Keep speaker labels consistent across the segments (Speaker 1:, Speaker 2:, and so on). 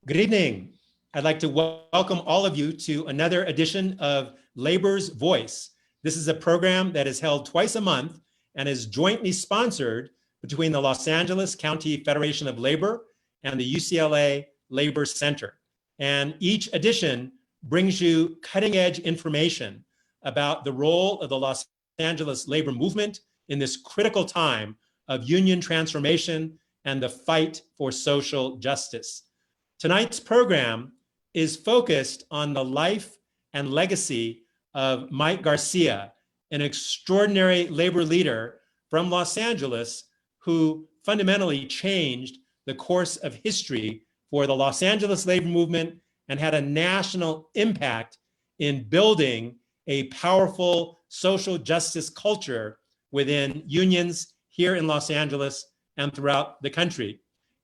Speaker 1: Good evening. I'd like to welcome all of you to another edition of Labor's Voice. This is a program that is held twice a month and is jointly sponsored between the Los Angeles County Federation of Labor and the UCLA Labor Center. And each edition brings you cutting-edge information about the role of the Los Angeles labor movement in this critical time of union transformation and the fight for social justice. Tonight's program is focused on the life and legacy of Mike Garcia, an extraordinary labor leader from Los Angeles who fundamentally changed the course of history for the Los Angeles labor movement and had a national impact in building a powerful social justice culture within unions here in Los Angeles and throughout the country.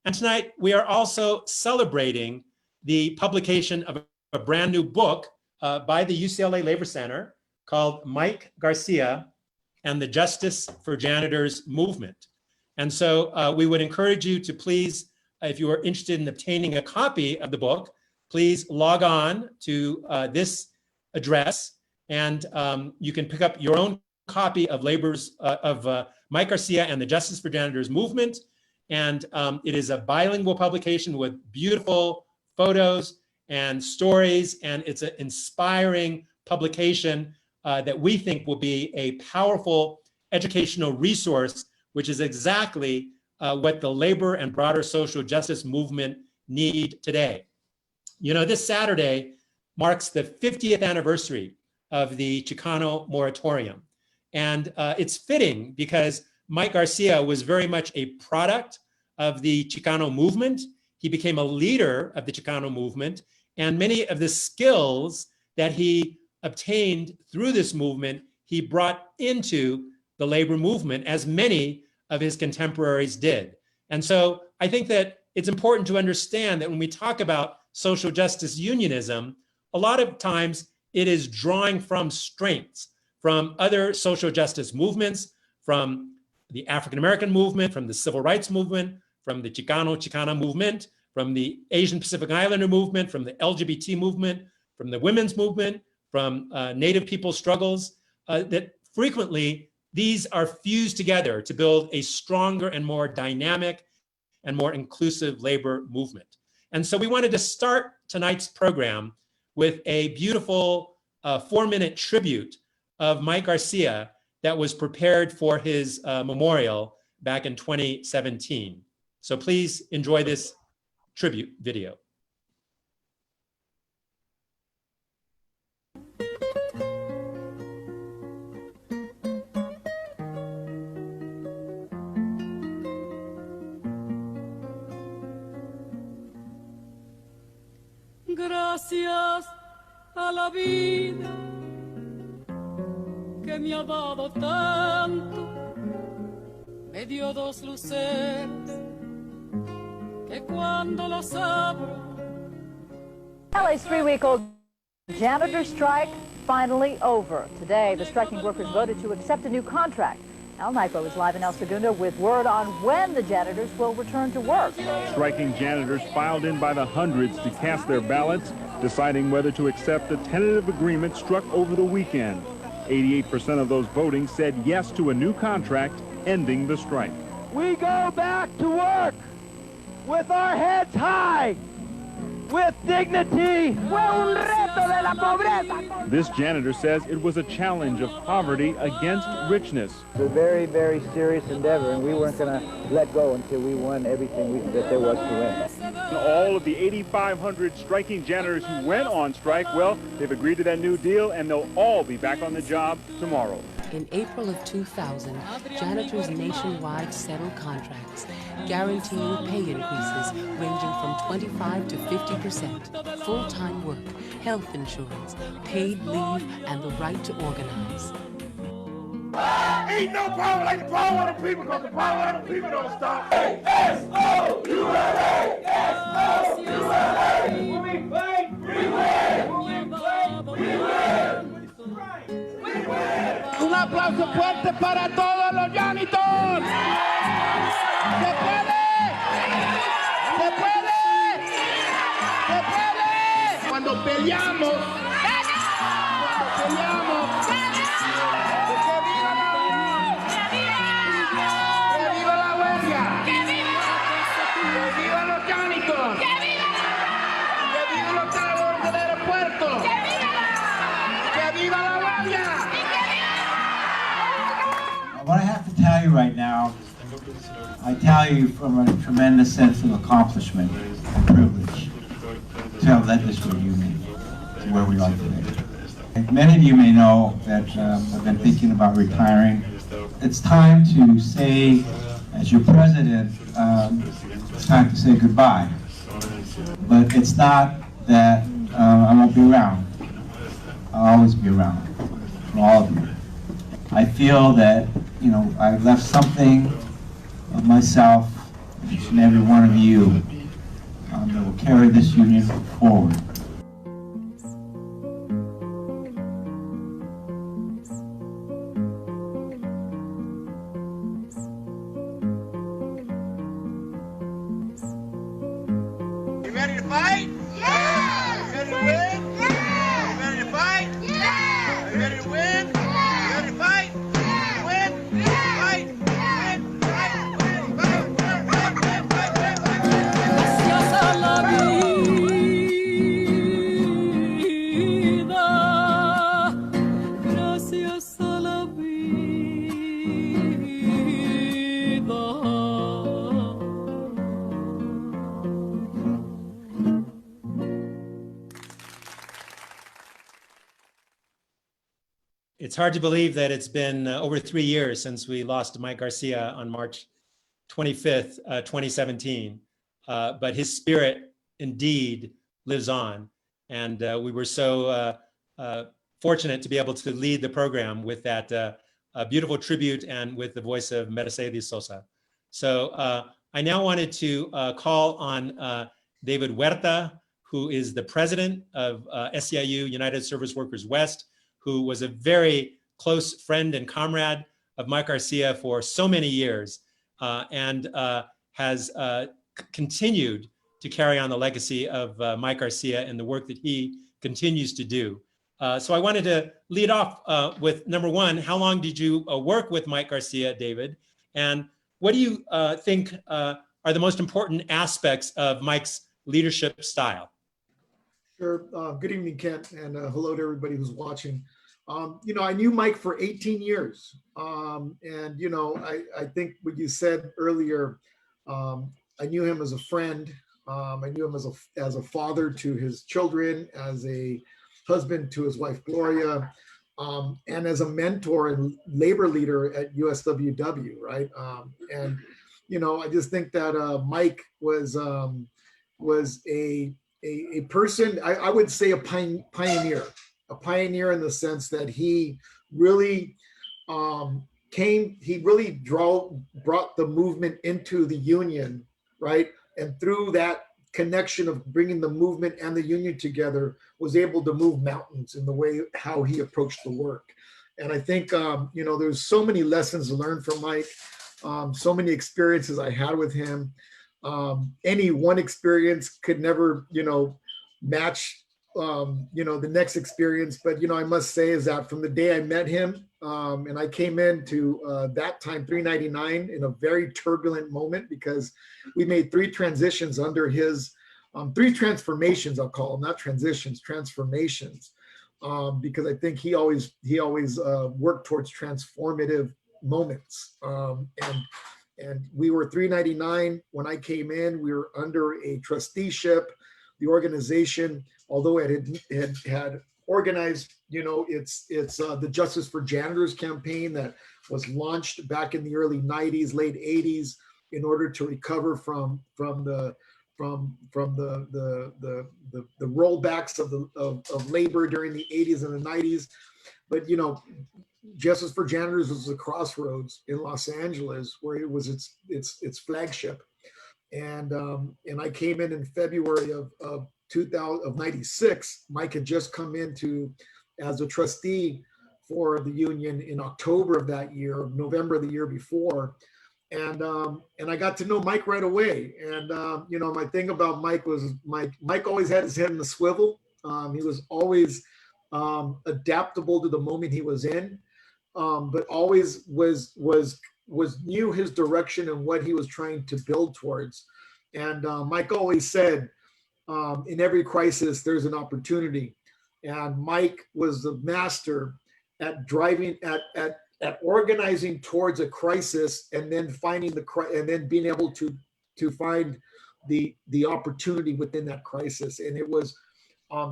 Speaker 1: And tonight, we are also celebrating the publication of a brand new book by the UCLA Labor Center called Mike Garcia and the Justice for Janitors Movement. And so we would encourage you to please, if you are interested in obtaining a copy of the book, please log on to this address and you can pick up your own copy of Mike Garcia and the Justice for Janitors Movement. And it is a bilingual publication with beautiful photos and stories, and it's an inspiring publication that we think will be a powerful educational resource, which is exactly what the labor and broader social justice movement need today. You know, this Saturday marks the 50th anniversary of the Chicano moratorium. And it's fitting because Mike Garcia was very much a product of the Chicano movement. He became a leader of the Chicano movement, and many of the skills that he obtained through this movement, he brought into the labor movement, as many of his contemporaries did. And so I think that it's important to understand that when we talk about social justice unionism, a lot of times it is drawing from strengths from other social justice movements, from the African-American movement, from the civil rights movement, from the Chicana movement, from the Asian Pacific Islander movement, from the LGBT movement, from the women's movement, from Native people struggles, that frequently these are fused together to build a stronger and more dynamic and more inclusive labor movement. And so we wanted to start tonight's program with a beautiful 4-minute tribute of Mike Garcia that was prepared for his memorial back in 2017. So please enjoy this tribute video.
Speaker 2: Gracias a la vida que me ha dado tanto, me dio dos luceros que cuando las abro.
Speaker 3: LA's 3-week-old janitor strike finally over. Today, the striking workers voted to accept a new contract. Al Nypo is live in El Segundo with word on when the janitors will return to work.
Speaker 4: Striking janitors filed in by the hundreds to cast their ballots, deciding whether to accept a tentative agreement struck over the weekend. 88% of those voting said yes to a new contract ending the strike.
Speaker 5: We go back to work with our heads high, with dignity.
Speaker 4: This janitor says it was a challenge of poverty against richness.
Speaker 5: It's a very, very serious endeavor, and we weren't going to let go until we won everything that there was to win.
Speaker 4: And all of the 8,500 striking janitors who went on strike, well, they've agreed to that new deal, and they'll all be back on the job tomorrow.
Speaker 6: In April of 2000, janitors nationwide settled contracts guaranteeing pay increases ranging from 25 to 50%, full-time work, health insurance, paid leave, and the right to organize.
Speaker 7: Ain't no problem like the power of the people, because the power of the people don't stop. S-O-U-L-A! S-O-U-L-A! When we fight, we win! When we fight, we win! We win!
Speaker 5: Un aplauso fuerte para todos los janitors. ¡Se puede! ¡Se puede!
Speaker 7: Cuando peleamos, que viva la huelga, que viva los janitors, que viva los trabajadores del aeropuerto, que viva la huelga.
Speaker 8: What I have to tell you right now, I tell you from a tremendous sense of accomplishment and privilege to have led this great union to where we are today. And many of you may know that I've been thinking about retiring. It's time to say, as your president, it's time to say goodbye. But it's not that I won't be around. I'll always be around for all of you. I feel that, you know, I've left something of myself, each and every one of you, that will carry this union forward.
Speaker 7: You ready to fight? Yeah! You ready to win? Yeah! You ready to fight? Yeah! Are you ready to win? Yeah! You ready to fight? Yeah! Win? Yeah! Fight? Win? Fight? Win? Fight? Win? Fight? Win? Fight? Win? Fight?
Speaker 2: Gracias a la vida, gracias a la
Speaker 1: It's hard to believe that it's been over 3 years since we lost Mike Garcia on March 25th, 2017. But his spirit indeed lives on. And we were so fortunate to be able to lead the program with that beautiful tribute and with the voice of Mercedes Sosa. So I now wanted to call on David Huerta, who is the president of SEIU, United Service Workers West, who was a very close friend and comrade of Mike Garcia for so many years, and has continued to carry on the legacy of Mike Garcia and the work that he continues to do. So I wanted to lead off with number one, how long did you work with Mike Garcia, David? And what do you think are the most important aspects of Mike's leadership style?
Speaker 9: Sure. Good evening, Kent, and hello to everybody who's watching. You know, I knew Mike for 18 years. And, you know, I think what you said earlier, I knew him as a friend. I knew him as a father to his children, as a husband to his wife, Gloria, and as a mentor and labor leader at USWW, right? And, you know, I just think that Mike was a person, I would say a pioneer in the sense that he really brought the movement into the union, right? And through that connection of bringing the movement and the union together, was able to move mountains in the way how he approached the work. And I think, you know, there's so many lessons learned from Mike, so many experiences I had with him. Any one experience could never, you know, match, you know, the next experience. But, you know, I must say is that from the day I met him, and I came into that time, 399, in a very turbulent moment, because we made 3 transitions under his, 3 transformations, I'll call them, not transitions, transformations, because I think he always worked towards transformative moments. And we were 399 when I came in. We were under a trusteeship. The organization, although it had organized, you know, it's the Justice for Janitors campaign that was launched back in the early 90s, late 80s, in order to recover from the rollbacks of labor during the 80s and the 90s. But, you know, Justice for Janitors was a crossroads in Los Angeles where it was its flagship. And I came in February of 96. Mike had just come into as a trustee for the union in October of that year, November of the year before. And I got to know Mike right away. And you know, my thing about Mike was Mike always had his head in the swivel. He was always adaptable to the moment he was in, but always was knew his direction and what he was trying to build towards. And Mike always said, in every crisis, there's an opportunity. And Mike was the master at driving, at organizing towards a crisis, and then finding and then being able to find the opportunity within that crisis. And it was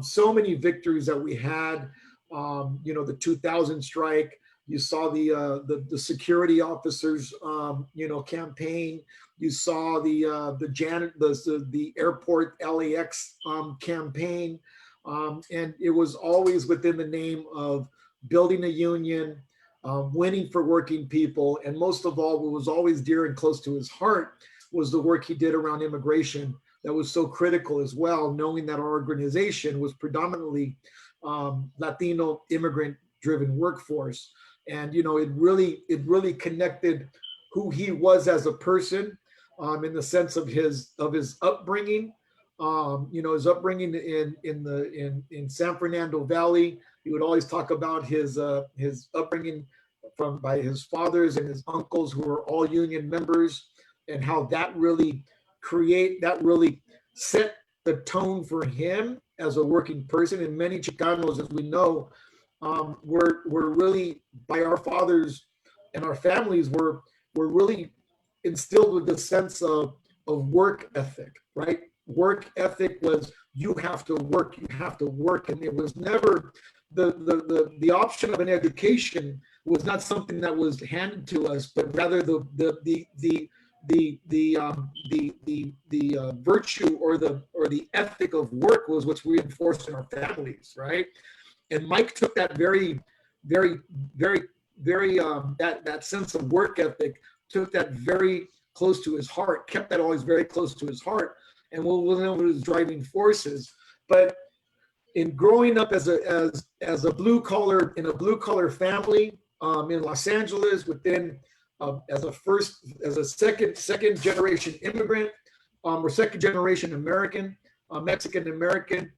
Speaker 9: so many victories that we had. You know, the 2000 strike. You saw the security officers, you know, campaign. You saw the airport LAX campaign, and it was always within the name of building a union, winning for working people, and most of all, what was always dear and close to his heart was the work he did around immigration. That was so critical as well, knowing that our organization was predominantly Latino immigrant-driven workforce. And you know, it really connected who he was as a person, in the sense of his upbringing. You know, his upbringing in San Fernando Valley. He would always talk about his upbringing by his fathers and his uncles, who were all union members, and how that really set the tone for him as a working person. And many Chicanos, as we know, were really, by our fathers and our families, were really instilled with the sense of work ethic, right? Work ethic was, you have to work, and it was never the option of an education was not something that was handed to us, but rather the virtue or the ethic of work was what's reinforced in our families, right? And Mike took that very that sense of work ethic, took that very close to his heart, kept that always very close to his heart, and was one of his driving forces. But in growing up as a blue collar family in Los Angeles, within as a second generation immigrant, or second generation American, Mexican American,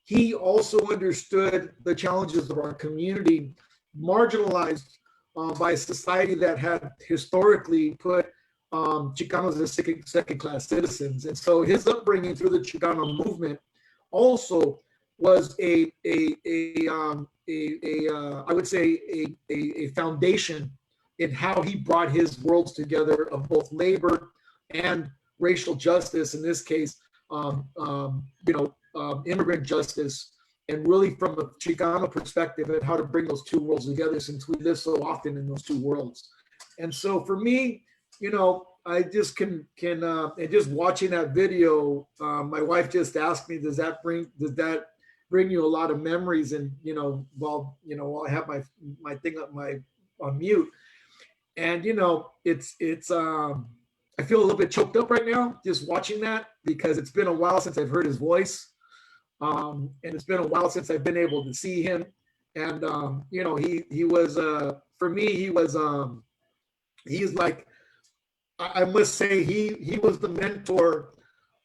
Speaker 9: he also understood the challenges of our community, marginalized by a society that had historically put Chicanos as second-class citizens. And so his upbringing through the Chicano movement also was I would say a foundation in how he brought his worlds together of both labor and racial justice, in this case, immigrant justice, and really from a Chicano perspective and how to bring those two worlds together, since we live so often in those two worlds. And so for me, you know, I just and just watching that video, my wife just asked me, does that bring you a lot of memories? And while I have my thing up on mute, and it's I feel a little bit choked up right now just watching that, because it's been a while since I've heard his voice, and it's been a while since I've been able to see him. And he was for me, he's like, I must say, he was the mentor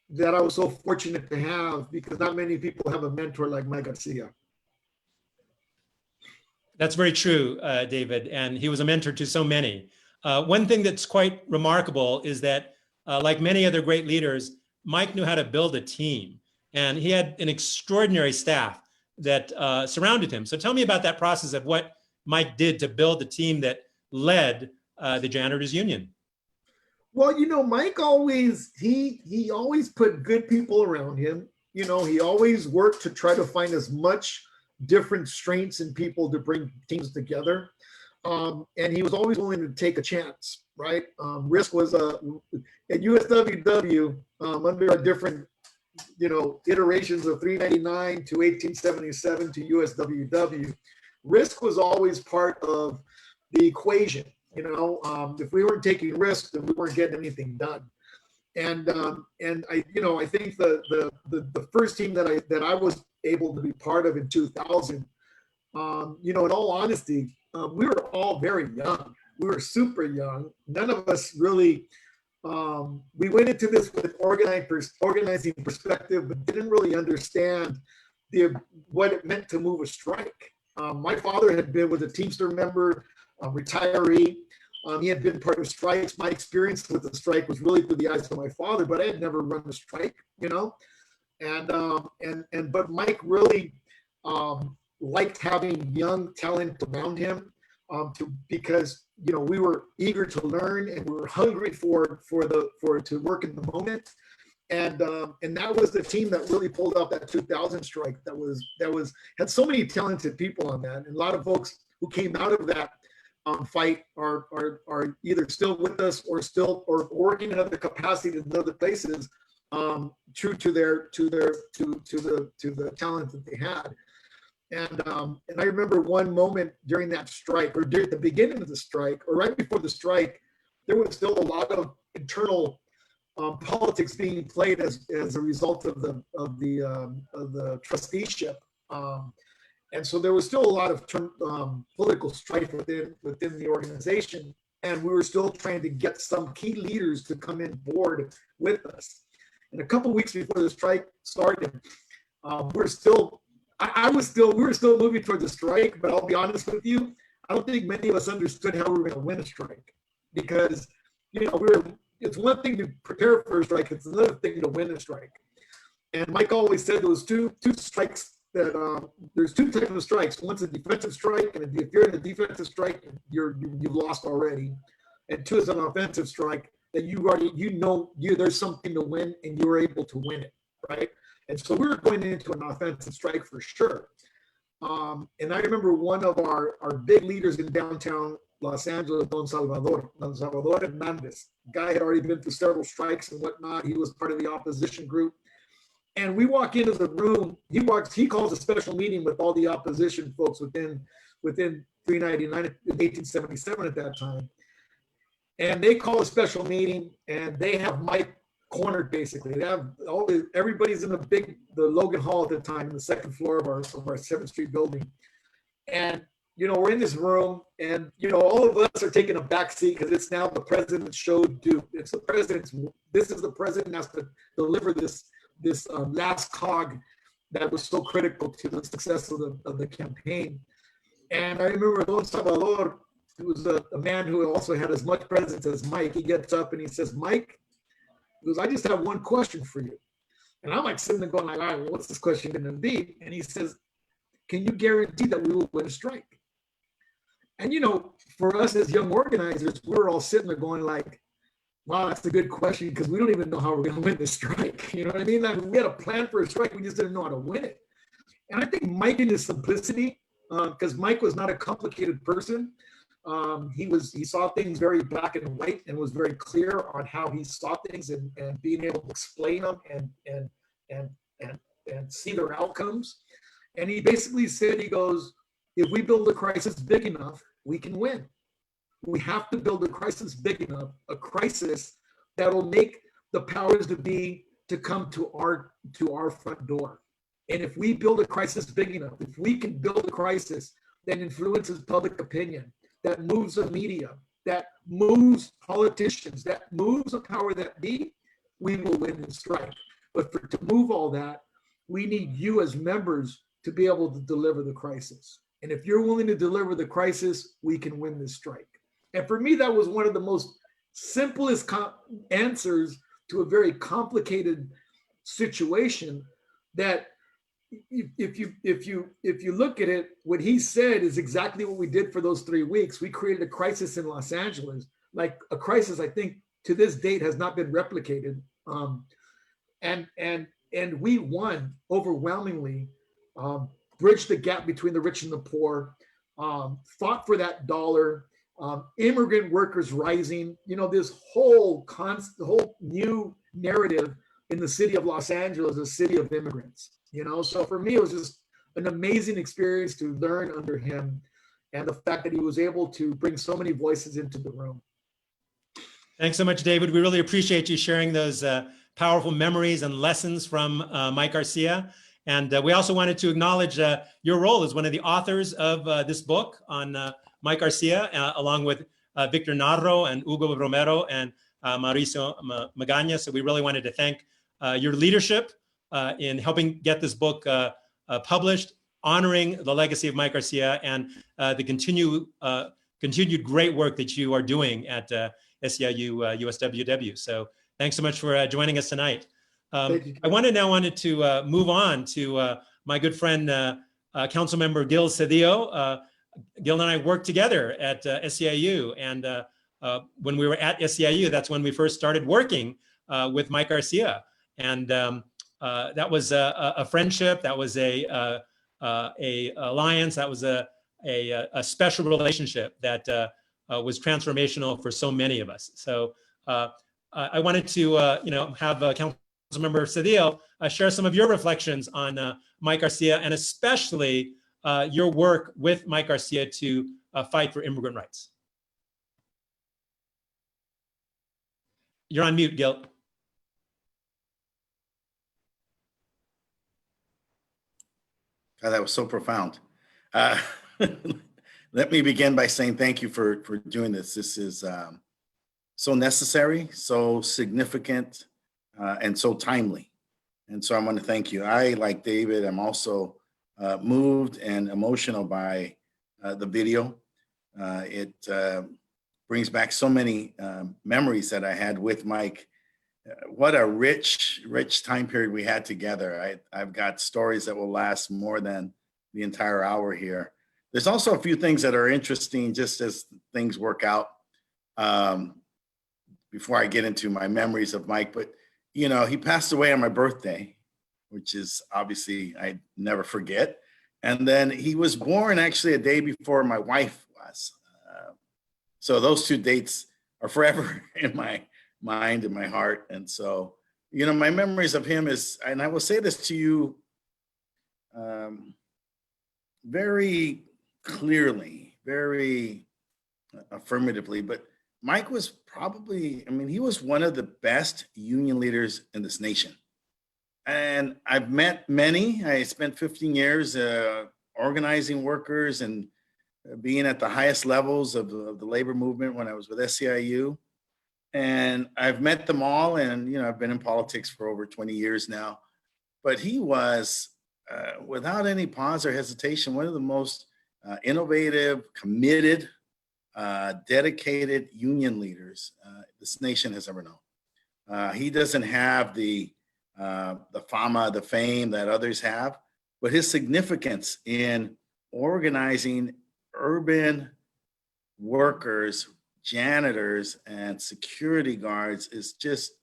Speaker 9: that I was so fortunate to have, because not many people have a mentor like Mike Garcia.
Speaker 1: That's very true, David. And he was a mentor to so many. One thing that's quite remarkable is that, like many other great leaders, Mike knew how to build a team. And he had an extraordinary staff that surrounded him. So tell me about that process of what Mike did to build the team that led the Janitors Union.
Speaker 9: Well, Mike always, he always put good people around him. He always worked to try to find as much different strengths in people to bring teams together. And he was always willing to take a chance, right? Risk was at USWW, under a different, iterations of 399 to 1877 to USWW. Risk was always part of the equation. If we weren't taking risks, then we weren't getting anything done. And I think the first team that I was able to be part of in 2000, in all honesty, we were all very young. We were super young. None of us really, we went into this with organizing perspective, but didn't really understand what it meant to move a strike. My father had been with a Teamster member, a retiree. He had been part of strikes. My experience with the strike was really through the eyes of my father, but I had never run a strike, you know. But Mike really liked having young talent around him, because you know we were eager to learn and we were hungry to work in the moment. And that was the team that really pulled off that 2000 strike. That had so many talented people on that, and a lot of folks who came out of that fight are either still with us or working in other capacities in other places, true to the talent that they had. And I remember one moment during that strike, or during the beginning of the strike, or right before the strike, there was still a lot of internal politics being played as a result of the trusteeship, and so there was still a lot of political strife within the organization, and we were still trying to get some key leaders to come in board with us. And a couple of weeks before the strike started, we were still moving towards the strike. But I'll be honest with you, I don't think many of us understood how we were going to win a strike, because you know it's one thing to prepare for a strike, it's another thing to win a strike. And Mike always said there was two strikes that there's two types of strikes. One's a defensive strike, and if you're in a defensive strike, you've lost already. And two is an offensive strike that there's something to win and you were able to win it, right? And so we were going into an offensive strike for sure. And I remember one of our big leaders in downtown Los Angeles, Don Salvador Hernandez. The guy had already been through several strikes and whatnot. He was part of the opposition group. And we walk into the room, he calls a special meeting with all the opposition folks within 399 in 1877 at that time. And they call a special meeting and they have Mike cornered basically. They have everybody's in the Logan Hall at the time, in the second floor of our 7th Street building. And you know, we're in this room and you know, all of us are taking a back seat because it's now the president's show due. This is the president has to deliver this last cog that was so critical to the success of the campaign. And I remember Don Salvador, who was a man who also had as much presence as Mike, he gets up and he says, Mike, he goes, I just have one question for you. And I'm like sitting there going like, all right, well, what's this question going to be? And he says, can you guarantee that we will win a strike? And, you know, for us as young organizers, we're all sitting there going like, wow, that's a good question, because we don't even know how we're going to win this strike. You know what I mean? Like, we had a plan for a strike. We just didn't know how to win it. And I think Mike, in his simplicity, because Mike was not a complicated person. He saw things very black and white and was very clear on how he saw things and being able to explain them and see their outcomes. And he basically said, he goes, if we build a crisis big enough, we can win. We have to build a crisis big enough, a crisis that will make the powers to be to come to our front door. And if we build a crisis big enough, if we can build a crisis that influences public opinion, that moves the media, that moves politicians, that moves the power that be, we will win this strike. But to move all that, we need you as members to be able to deliver the crisis. And if you're willing to deliver the crisis, we can win this strike. And for me, that was one of the most simplest answers to a very complicated situation. That if you look at it, what he said is exactly what we did for those 3 weeks. We created a crisis in Los Angeles, like a crisis I think to this date has not been replicated. And we won overwhelmingly, bridged the gap between the rich and the poor, fought for that dollar. Immigrant workers rising, you know, this whole new narrative in the city of Los Angeles, a city of immigrants, you know. So for me, it was just an amazing experience to learn under him, and the fact that he was able to bring so many voices into the room.
Speaker 1: Thanks so much, David. We really appreciate you sharing those powerful memories and lessons from Mike Garcia. And we also wanted to acknowledge your role as one of the authors of this book on Mike Garcia, along with Victor Narro and Hugo Romero and Mauricio Magaña. So we really wanted to thank your leadership in helping get this book published, honoring the legacy of Mike Garcia and the continued great work that you are doing at SEIU USWW. So thanks so much for joining us tonight. I wanted to move on to my good friend, Councilmember Gil Cedillo. Gil and I worked together at SEIU, and when we were at SEIU, that's when we first started working with Mike Garcia, and that was a friendship. That was a alliance. That was a special relationship that was transformational for so many of us. So I wanted to have Councilmember Cedillo share some of your reflections on Mike Garcia, and especially your work with Mike Garcia to fight for immigrant rights. You're on mute, Gil.
Speaker 10: God, that was so profound. Let me begin by saying thank you for doing this. This is so necessary, so significant, and so timely. And so I want to thank you. I, like David, am also moved and emotional by the video. It brings back so many memories that I had with Mike. What a rich time period we had together. I've got stories that will last more than the entire hour here. There's also a few things that are interesting just as things work out before I get into my memories of Mike. But, you know, he passed away on my birthday, which is obviously I never forget. And then he was born actually a day before my wife was. So those two dates are forever in my mind and my heart. And so, you know, my memories of him is, and I will say this to you very clearly, very affirmatively, but Mike was probably, I mean, he was one of the best union leaders in this nation. And I've met many. I spent 15 years organizing workers and being at the highest levels of the labor movement when I was with SEIU. And I've met them all, and, you know, I've been in politics for over 20 years now. But he was, without any pause or hesitation, one of the most innovative, committed, dedicated union leaders this nation has ever known. He doesn't have the fama, the fame that others have, but his significance in organizing urban workers, janitors, and security guards is just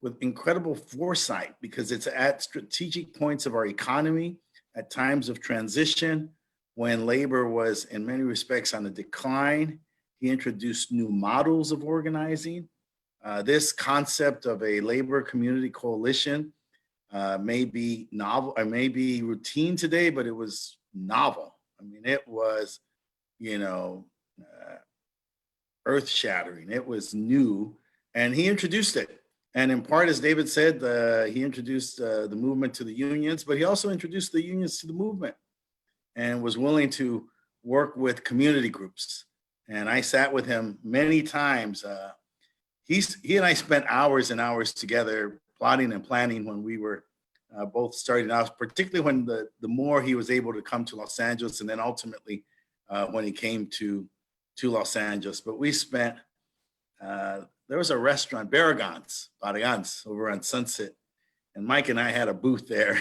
Speaker 10: with incredible foresight, because it's at strategic points of our economy, at times of transition, when labor was in many respects on the decline. He introduced new models of organizing. This concept of a labor community coalition may be novel, or may be routine today, but it was novel. I mean, it was, you know, earth-shattering. It was new, and he introduced it. And in part, as David said, he introduced the movement to the unions, but he also introduced the unions to the movement and was willing to work with community groups. And I sat with him many times. He and I spent hours and hours together plotting and planning when we were both starting out, particularly when the more he was able to come to Los Angeles, and then ultimately when he came to Los Angeles. But we spent, there was a restaurant, Barragans, over on Sunset, and Mike and I had a booth there.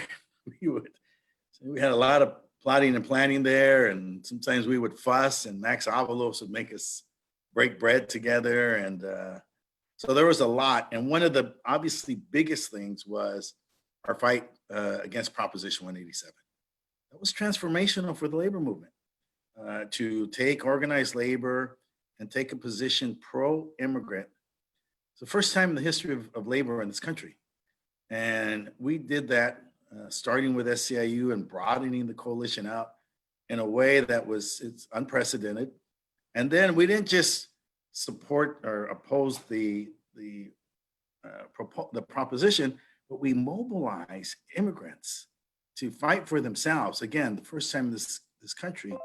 Speaker 10: We had a lot of plotting and planning there, and sometimes we would fuss, and Max Avalos would make us break bread together, and so there was a lot. And one of the obviously biggest things was our fight against Proposition 187. That was transformational for the labor movement, to take organized labor and take a position pro-immigrant. It's the first time in the history of labor in this country. And we did that starting with SEIU and broadening the coalition out in a way that it's unprecedented. And then we didn't just support or oppose the proposition, but we mobilized immigrants to fight for themselves. Again, the first time in this country,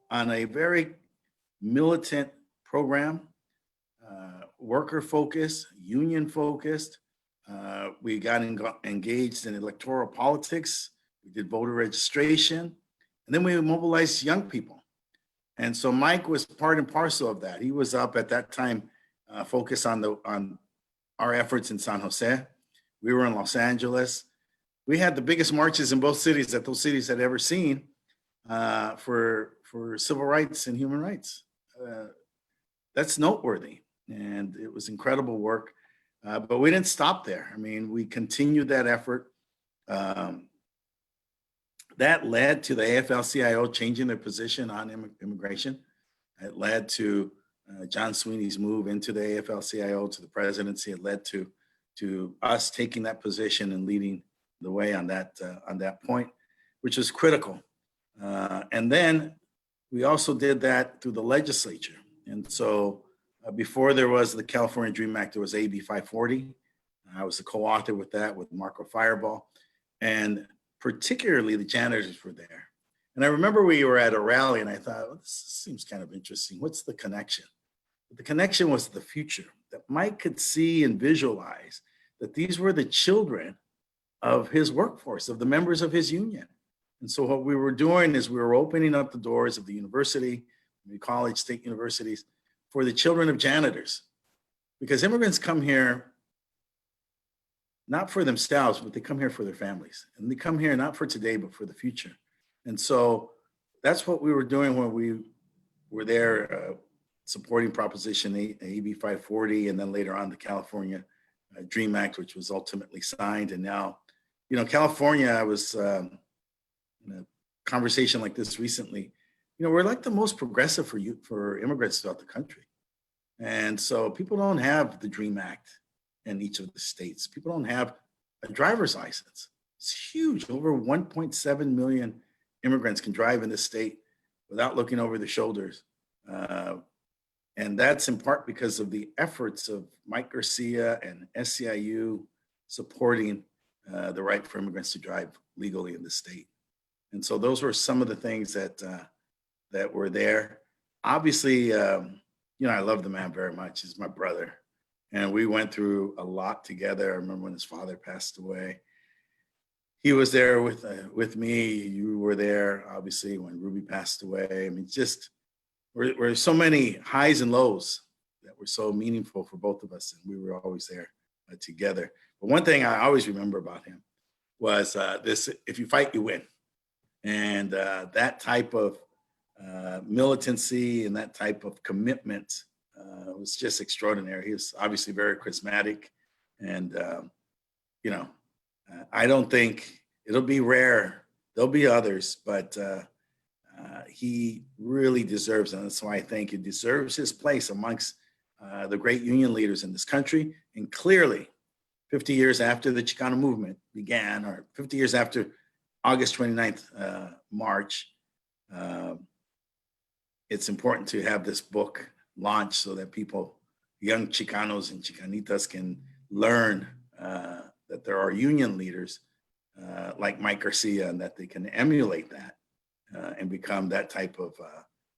Speaker 10: on a very militant program worker focused, union focused. We got engaged in electoral politics. We did voter registration, and then we mobilized young people. And so Mike was part and parcel of that. He was up at that time, focused on our efforts in San Jose. We were in Los Angeles. We had the biggest marches in both cities that those cities had ever seen for civil rights and human rights. That's noteworthy, and it was incredible work. But we didn't stop there. I mean, we continued that effort. That led to the AFL-CIO changing their position on immigration. It led to John Sweeney's move into the AFL-CIO to the presidency. It led to us taking that position and leading the way on that point, which was critical. And then we also did that through the legislature. And so before there was the California Dream Act, there was AB 540. I was the co-author with that with Marco Fireball. And particularly the janitors were there. And I remember we were at a rally and I thought, well, this seems kind of interesting. What's the connection? But the connection was the future, that Mike could see and visualize that these were the children of his workforce, of the members of his union. And so what we were doing is we were opening up the doors of the university, the college, state universities, for the children of janitors. Because immigrants come here not for themselves, but they come here for their families. And they come here not for today, but for the future. And so that's what we were doing when we were there supporting Proposition 8, AB 540, and then later on the California Dream Act, which was ultimately signed. And now, you know, California, I was in a conversation like this recently, you know, we're like the most progressive for immigrants throughout the country. And so people don't have the Dream Act in each of the states. People don't have a driver's license. It's huge. Over 1.7 million immigrants can drive in this state without looking over their shoulders. And that's in part because of the efforts of Mike Garcia and SEIU supporting the right for immigrants to drive legally in the state. And so those were some of the things that that were there. Obviously, you know, I love the man very much. He's my brother. And we went through a lot together. I remember when his father passed away. He was there with me. You were there, obviously, when Ruby passed away. I mean, just were so many highs and lows that were so meaningful for both of us. And we were always there together. But one thing I always remember about him was this: if you fight, you win. And that type of militancy and that type of commitment was just extraordinary. He was obviously very charismatic, and you know, I don't think it'll be rare. There'll be others, but he really deserves it. And that's why I think he deserves his place amongst the great union leaders in this country. And clearly, 50 years after the Chicano movement began, or 50 years after August 29th march, it's important to have this book launched so that people, young Chicanos and Chicanitas, can learn that there are union leaders like Mike Garcia, and that they can emulate that and become that type of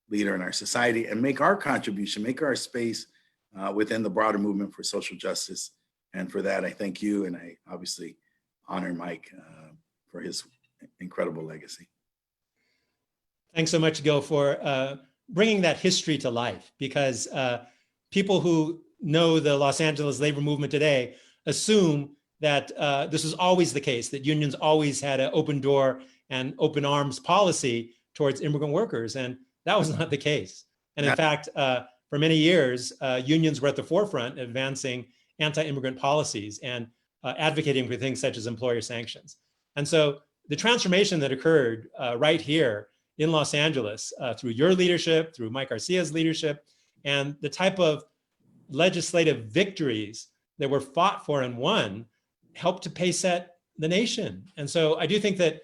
Speaker 10: leader in our society and make our contribution, make our space within the broader movement for social justice. And for that, I thank you, and I obviously honor Mike for his incredible legacy.
Speaker 1: Thanks so much, Gil, for bringing that history to life, because people who know the Los Angeles labor movement today assume that this was always the case, that unions always had an open door and open arms policy towards immigrant workers. And that was not the case. And in fact, for many years, unions were at the forefront of advancing anti-immigrant policies and advocating for things such as employer sanctions. And so the transformation that occurred right here in Los Angeles through your leadership, through Mike Garcia's leadership, and the type of legislative victories that were fought for and won helped to pace set the nation. And so I do think that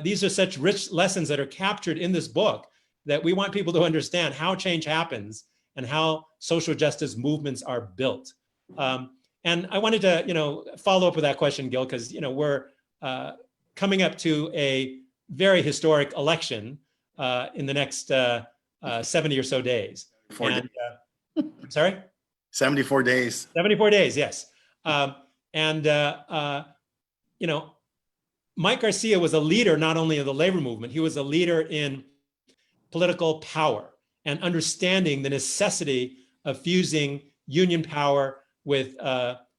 Speaker 1: these are such rich lessons that are captured in this book that we want people to understand how change happens and how social justice movements are built. And I wanted to, you know, follow up with that question, Gil, because, you know, we're coming up to a very historic election in the next 70 or so days. And, sorry?
Speaker 10: 74 days.
Speaker 1: 74 days, yes. You know, Mike Garcia was a leader not only of the labor movement, he was a leader in political power and understanding the necessity of fusing union power with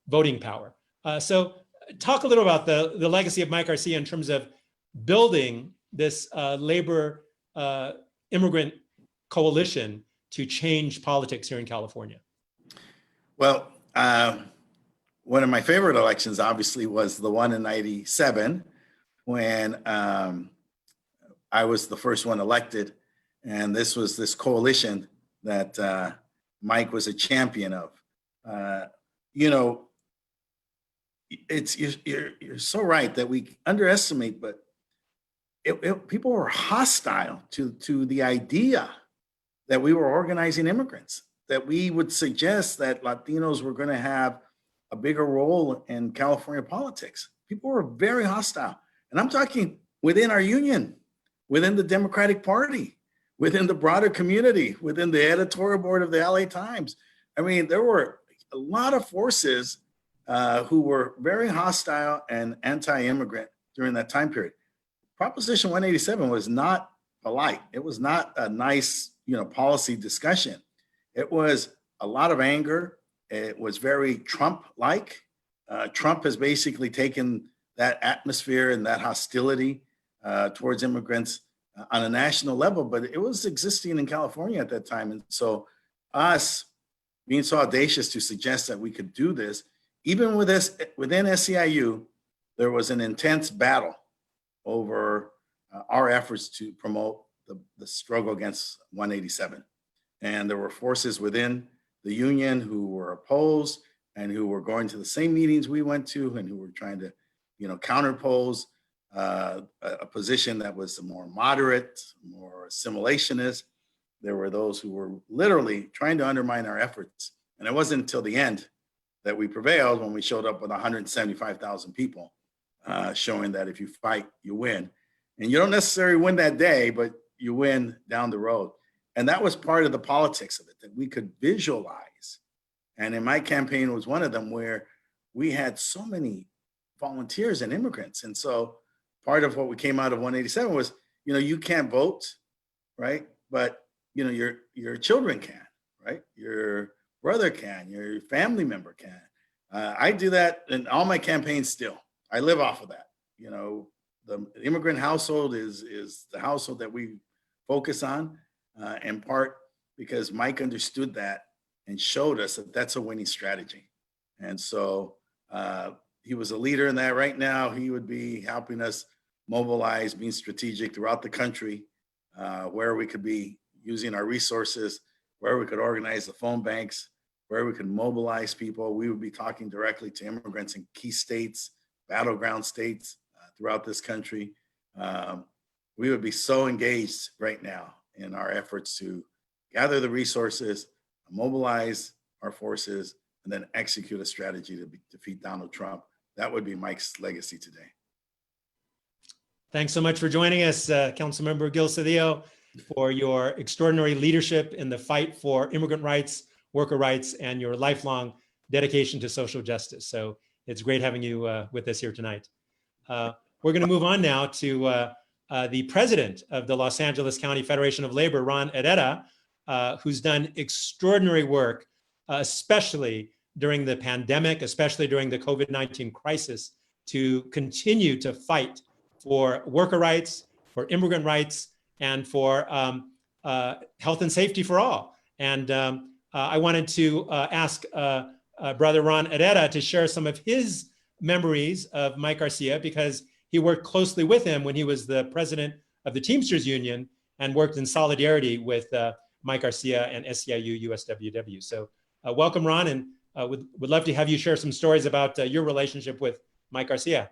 Speaker 1: voting power. So talk a little about the legacy of Mike Garcia in terms of building this labor immigrant coalition to change politics here in California.
Speaker 10: Well, one of my favorite elections obviously was the one in 97 when I was the first one elected. And this was this coalition that Mike was a champion of. You know, you're so right that we underestimate, but people were hostile to the idea that we were organizing immigrants, that we would suggest that Latinos were going to have a bigger role in California politics. People were very hostile. And I'm talking within our union, within the Democratic Party, within the broader community, within the editorial board of the LA Times. I mean, there were a lot of forces who were very hostile and anti-immigrant during that time period. Proposition 187 was not polite. It was not a nice, policy discussion. It was a lot of anger. It was very Trump-like. Trump has basically taken that atmosphere and that hostility towards immigrants on a national level, but it was existing in California at that time. And so us being so audacious to suggest that we could do this, even within SEIU, there was an intense battle over our efforts to promote the struggle against 187. And there were forces within the union who were opposed and who were going to the same meetings we went to and who were trying to, counterpose a position that was more moderate, more assimilationist. There were those who were literally trying to undermine our efforts. And it wasn't until the end that we prevailed when we showed up with 175,000 people, showing that if you fight, you win. And you don't necessarily win that day, but you win down the road. And that was part of the politics of it, that we could visualize. And in my campaign was one of them where we had so many volunteers and immigrants. And so part of what we came out of 187 was, you can't vote, right? But, your children can, right? Your brother can, your family member can. I do that in all my campaigns still. I live off of that. The immigrant household is the household that we focus on, in part because Mike understood that and showed us that that's a winning strategy. And so he was a leader in that. Right now, he would be helping us mobilize, being strategic throughout the country, where we could be using our resources, where we could organize the phone banks, where we could mobilize people. We would be talking directly to immigrants in key states, battleground states throughout this country. We would be so engaged right now in our efforts to gather the resources, mobilize our forces, and then execute a strategy to defeat Donald Trump. That would be Mike's legacy today.
Speaker 1: Thanks so much for joining us, Councilmember Gil Cedillo, for your extraordinary leadership in the fight for immigrant rights, worker rights, and your lifelong dedication to social justice. So it's great having you with us here tonight. We're going to move on now to the president of the Los Angeles County Federation of Labor, Ron Edda, who's done extraordinary work, especially during the pandemic, especially during the COVID-19 crisis, to continue to fight for worker rights, for immigrant rights, and for health and safety for all. And I wanted to ask Brother Ron Edda to share some of his memories of Mike Garcia, because he worked closely with him when he was the president of the Teamsters Union and worked in solidarity with Mike Garcia and SEIU USWW. So welcome, Ron, and would love to have you share some stories about your relationship with Mike Garcia.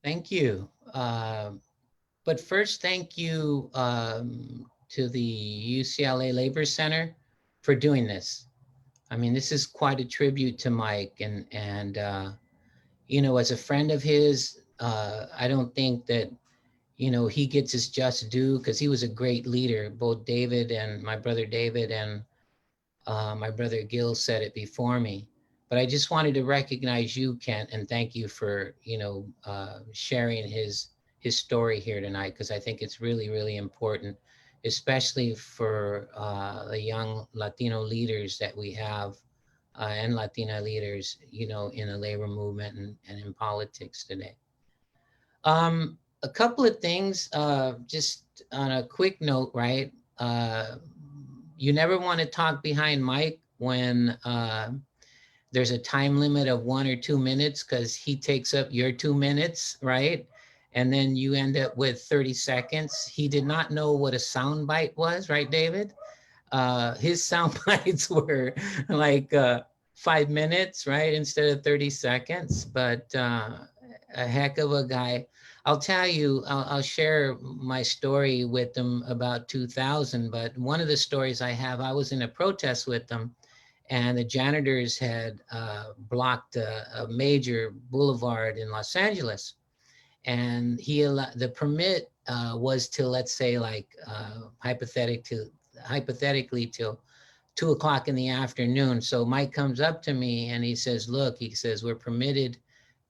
Speaker 11: Thank you. But first, thank you to the UCLA Labor Center for doing this. I mean, this is quite a tribute to Mike, and as a friend of his, I don't think that, he gets his just due, because he was a great leader. Both David and my brother David and My brother Gil said it before me, but I just wanted to recognize you, Kent, and thank you for, sharing his story here tonight, because I think it's really, really important, especially for the young Latino leaders that we have and Latina leaders, in the labor movement and in politics today. A couple of things, just on a quick note, right? You never want to talk behind Mike when there's a time limit of 1 or 2 minutes, because he takes up your 2 minutes, right? And then you end up with 30 seconds. He did not know what a sound bite was, right, David? His sound bites were like 5 minutes, right, instead of 30 seconds. But a heck of a guy. I'll tell you, I'll share my story with them about 2000, but one of the stories I have, I was in a protest with them, and the janitors had blocked a major boulevard in Los Angeles. And the permit was till, let's say, like hypothetically till 2 o'clock in the afternoon. So Mike comes up to me and he says, look, he says, we're permitted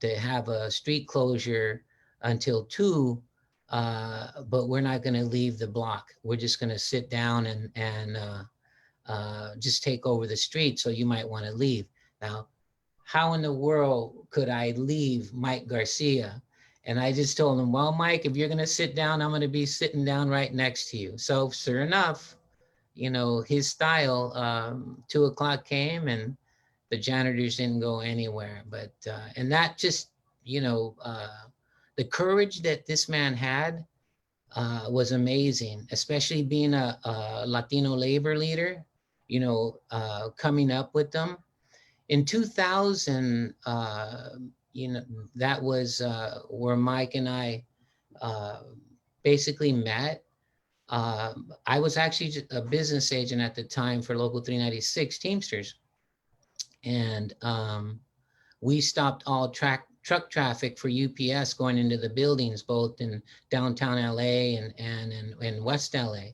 Speaker 11: to have a street closure until 2, but we're not going to leave the block. We're just going to sit down and just take over the street. So you might want to leave. Now, how in the world could I leave Mike Garcia? And I just told him, well, Mike, if you're going to sit down, I'm going to be sitting down right next to you. So sure enough, his style, 2 o'clock came and the janitors didn't go anywhere. But, and that just, the courage that this man had was amazing, especially being a Latino labor leader, coming up with them. In 2000, that was where Mike and I basically met. I was actually a business agent at the time for Local 396 Teamsters. And we stopped all truck traffic for UPS going into the buildings, both in downtown LA and in West LA.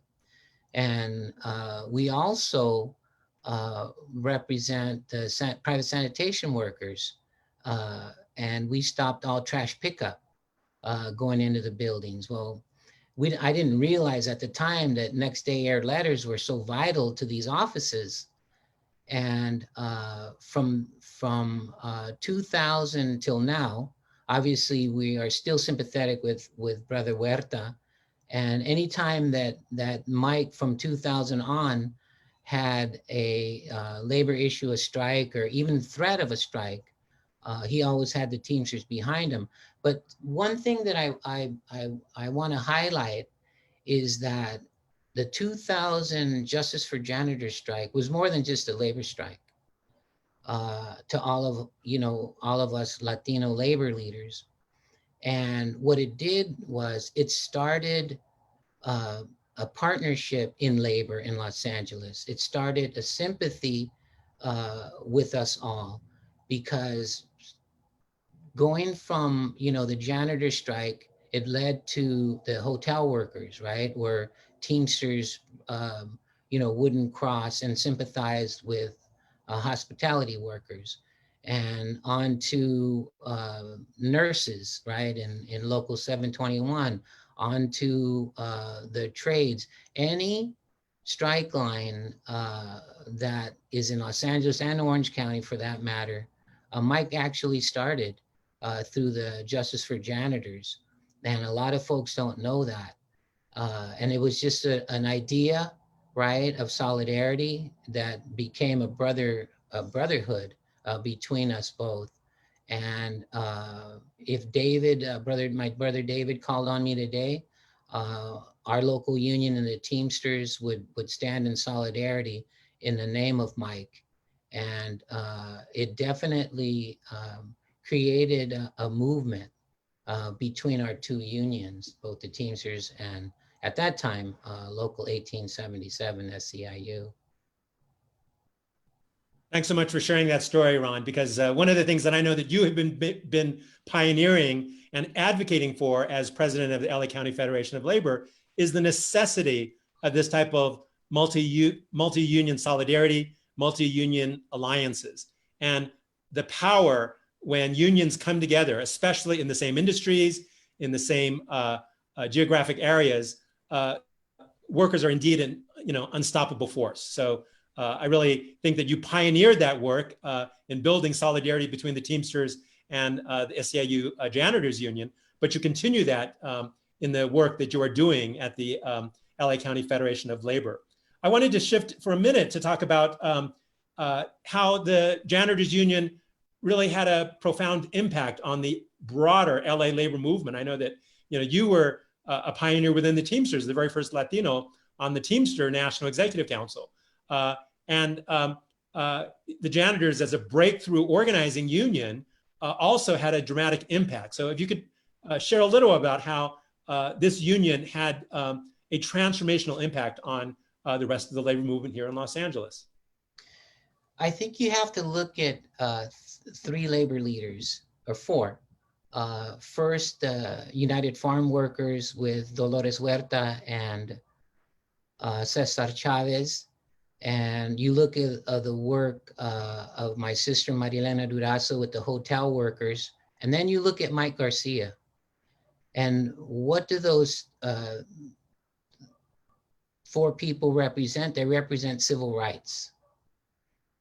Speaker 11: And we also represent the private sanitation workers. And we stopped all trash pickup going into the buildings. Well, I didn't realize at the time that next day air letters were so vital to these offices. And from 2000 till now, obviously we are still sympathetic with Brother Huerta. And anytime that Mike from 2000 on had a labor issue, a strike, or even threat of a strike, he always had the Teamsters behind him. But one thing that I want to highlight is that the 2000 Justice for Janitors strike was more than just a labor strike. To all of us Latino labor leaders. And what it did was it started a partnership in labor in Los Angeles. It started a sympathy with us all, because going from, the janitor strike, it led to the hotel workers, right? Where Teamsters, wouldn't cross and sympathize with hospitality workers, and on to nurses, right? In Local 721, on to the trades. Any strike line that is in Los Angeles and Orange County, for that matter, Mike actually started through the Justice for Janitors. And a lot of folks don't know that. And it was just an idea, right, of solidarity that became a brotherhood between us both. And if David, my brother David called on me today, our local union and the Teamsters would stand in solidarity in the name of Mike. And it definitely created a movement between our two unions, both the Teamsters and, at that time, Local 1877 SEIU.
Speaker 1: Thanks so much for sharing that story, Ron, because one of the things that I know that you have been pioneering and advocating for as president of the LA County Federation of Labor is the necessity of this type of multi-union solidarity, multi-union alliances. And the power when unions come together, especially in the same industries, in the same geographic areas, workers are indeed an unstoppable force. So I really think that you pioneered that work in building solidarity between the Teamsters and the SEIU Janitors Union, but you continue that in the work that you are doing at the LA County Federation of Labor. I wanted to shift for a minute to talk about how the Janitors Union really had a profound impact on the broader LA labor movement. I know that you were a pioneer within the Teamsters, the very first Latino on the Teamster National Executive Council. And the Janitors, as a breakthrough organizing union, also had a dramatic impact. So if you could share a little about how this union had a transformational impact on the rest of the labor movement here in Los Angeles.
Speaker 11: I think you have to look at three labor leaders, or four. First, United Farm Workers with Dolores Huerta and Cesar Chavez. And you look at the work of my sister Marilena Durazo with the hotel workers. And then you look at Mike Garcia. And what do those four people represent? They represent civil rights.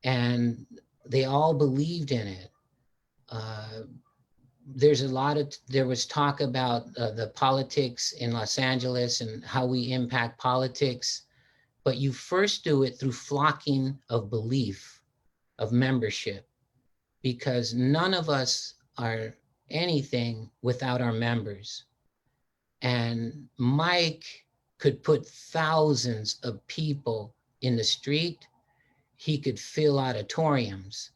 Speaker 11: And they all believed in it. There was talk about the politics in Los Angeles and how we impact politics, but you first do it through flocking of belief, of membership, because none of us are anything without our members. And Mike could put thousands of people in the street. He could fill auditoriums.